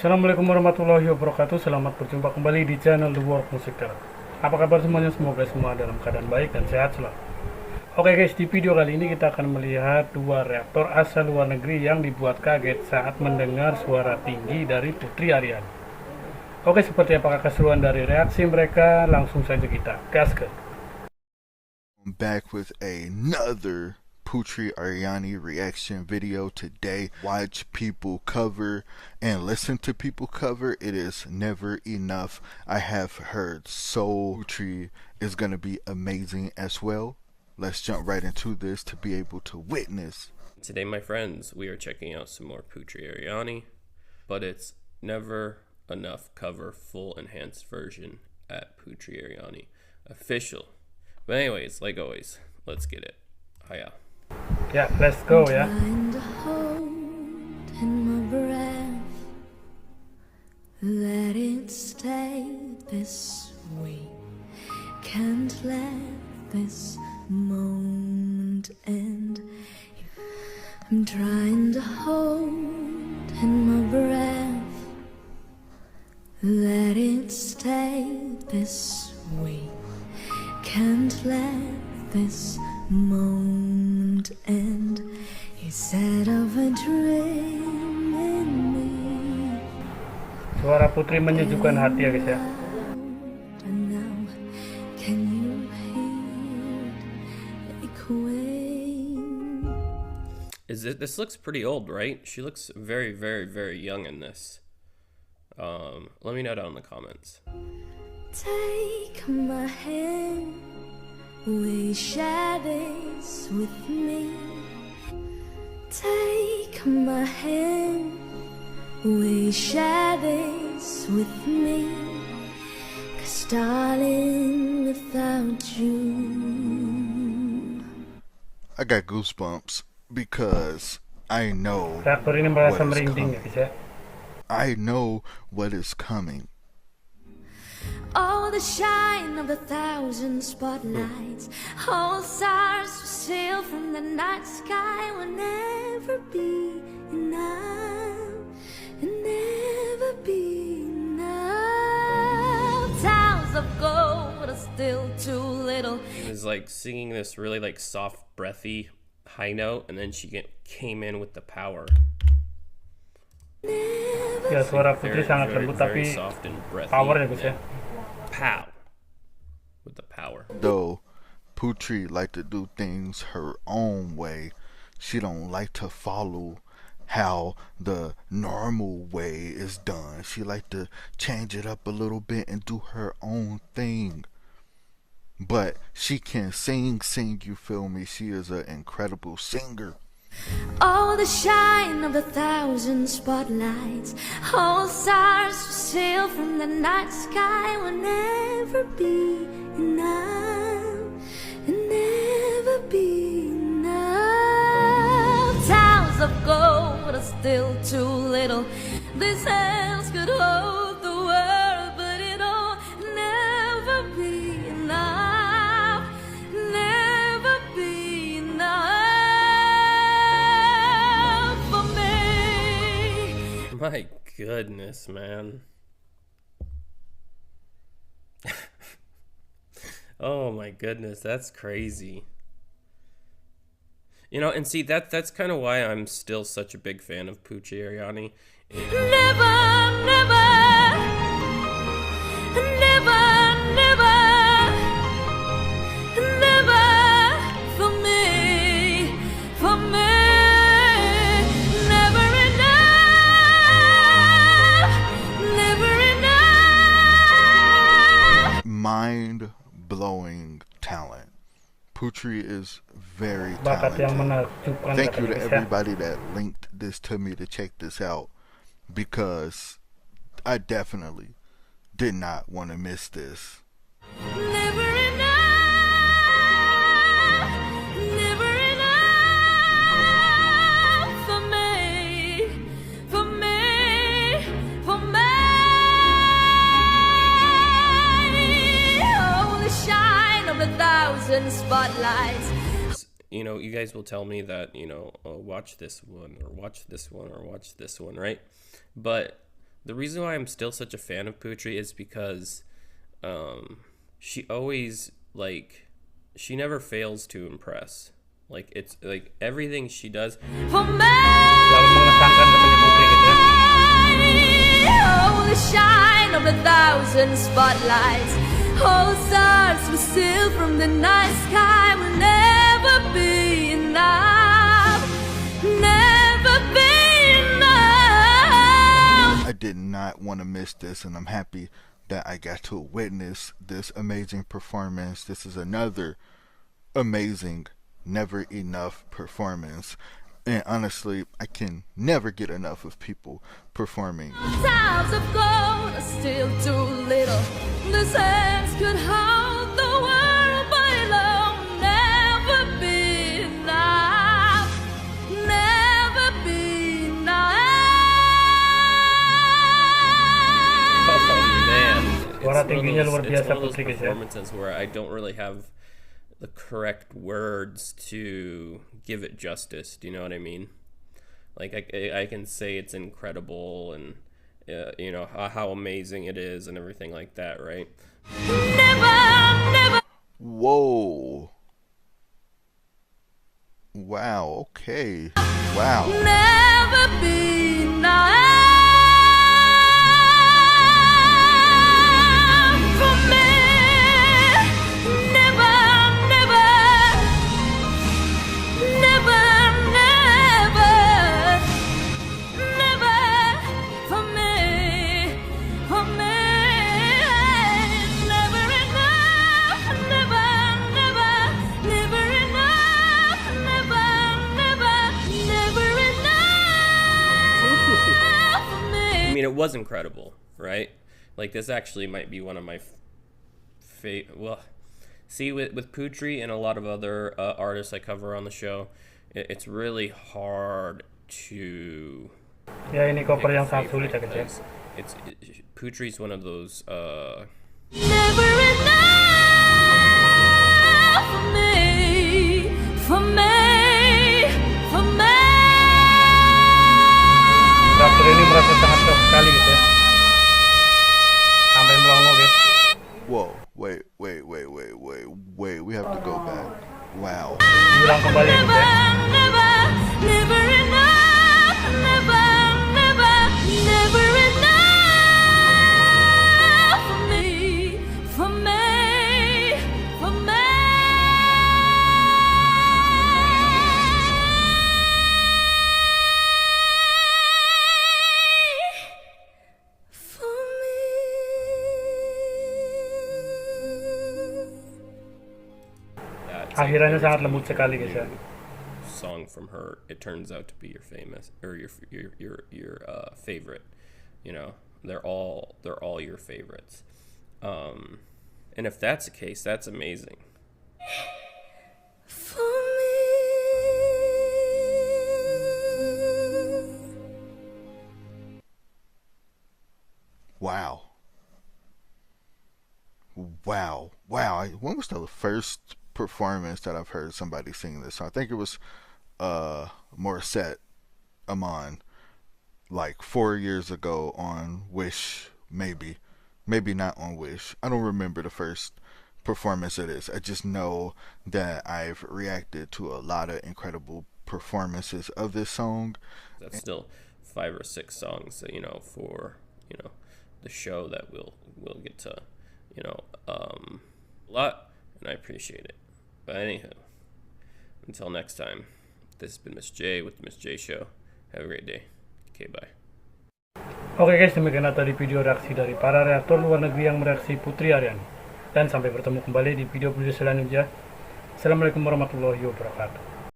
Assalamualaikum warahmatullahi wabarakatuh. Selamat berjumpa kembali di channel The World Music Talent. Apa kabar semuanya? Semoga semua dalam keadaan baik dan sehat selalu. Oke guys, di video kali ini kita akan melihat dua reaktor asal luar negeri yang dibuat kaget saat mendengar suara tinggi dari Putri Ariani. Oke, seperti apakah keseruan dari reaksi mereka? Langsung saja kita gaskan. Back with another Putri Ariani reaction video today. Watch people cover and listen to people cover. It is never enough. I have heard so Putri is gonna be amazing as well. Let's jump right into this to be able to witness. Today, my friends, we are checking out some more Putri Ariani, but it's never enough cover full enhanced version at Putri Ariani official. But anyways, like always, let's get it. Hiya. Ya, let's go ya. Let it stay this way. Can't let this moment end. I'm trying to hold in my breath. Let it stay this way. Can't let this moment end. Instead of a dream in me. Suara Putri menyejukkan hati ya guys ya. And now, can you hear it echoing? This looks pretty old, right? She looks very, very, very young in this. Let me know down in the comments. Take my hand, we share this with me. Take my hand, we share this with me. 'Cause darling, without you, I got goosebumps because I know Reaktor ini merasa what is merinding ya coming. guys ya. I know what is coming. all the shine of 1,000 spotlights, all stars who sail from the night sky will never be enough, never be enough. Towers of gold are still too little. She was like singing this really like soft, breathy high note, and then she came in with the power. Ya, suara Putri sangat lembut tapi soft and breathy. power ya guys ya. Pow. With the power. Though Putri like to do things her own way, she don't like to follow how the normal way is done. She like to change it up a little bit and do her own thing. But she can sing, you feel me? She is an incredible singer. All the shine of 1,000 spotlights, all stars who sail from the night sky will never be enough, never be enough. Towers of gold are still too little. These hands could hold the world, but it'll never be enough, never be enough. My goodness, man. Oh my goodness, that's crazy. You know, and see, that's kind of why I'm still such a big fan of Putri Ariani. Never, never, never, never, never for me, for me. Never enough, never enough. Mind-blowing talent. Putri is very Bakat yang talented. menakjubkan. Thank you to guys ya. everybody that linked this to me to check this out, because I definitely did not want to miss this. Never enough, never enough for me, for me, for me. Oh, the shine of 1,000 spotlights. You know, you guys will tell me that, you know, oh, watch this one or watch this one or watch this one, right? But The reason why I'm still such a fan of Putri is because she always, like, she never fails to impress. Like, it's like everything she does. For me, Selalu mengesankan katanya Putri gitu ya. oh, the shine of a thousand spotlights. All stars we steal from the night sky will never be enough. Never be enough. I did not want to miss this, and I'm happy that I got to witness this amazing performance. This is another amazing, never enough performance. And honestly, I can never get enough of people performing. Times of gold are still too little. This hands could hold the world, but it'll never be enough. Never be enough. Oh man, Suara it's one of tingginya those- luar it's biasa one of those Putri guys ya. performances where I don't really have the correct words to give it justice. Do you know what I mean? Like I can say it's incredible and you know how amazing it is and everything like that, right? Never, never. Whoa. Wow, okay. Wow. Never be enough for me. Never, never, never, never, never for me, for me. Never enough, never, never, never enough, never, never, never enough for me. I mean, it was incredible, right? Like this actually might be one of my well, see with Putri and a lot of other artists I cover on the show, it's really hard to Ya ini cover pick a yang sangat sulit ya favorite guys ya. because Putri's one of those Never enough for me, for me, for me. Rapper ini merasa sangat shock sekali gitu ya. Sampai melongo guys. Whoa. Wait. We have to go back. Wow. Diulang kembali gitu ya. Never, never enough, never, never, never enough for me, for me, for me. For me. that's Akhirannya every sangat time lembut you sekali guys ya. do song from her, it turns out to be your famous or your favorite. You know, they're all your favorites. And if that's the case, that's amazing. For me. Wow. When was the first performance that I've heard somebody sing this song? I think it was Morissette Amon like 4 years ago on Wish, maybe not on Wish. I don't remember the first performance of this. I just know that I've reacted to a lot of incredible performances of this song. That's still 5 or 6 songs, you know, for, you know, the show that we'll get to, you know, a lot, and I appreciate it. But anywho, until next time, this has been Miss J with the Miss J Show. Have a great day. Okay, bye. Oke guys, demikian tadi video reaksi dari para reaktor luar negeri yang mereaksi Putri Ariani. Dan sampai bertemu kembali di video-video selanjutnya. Assalamualaikum warahmatullahi wabarakatuh.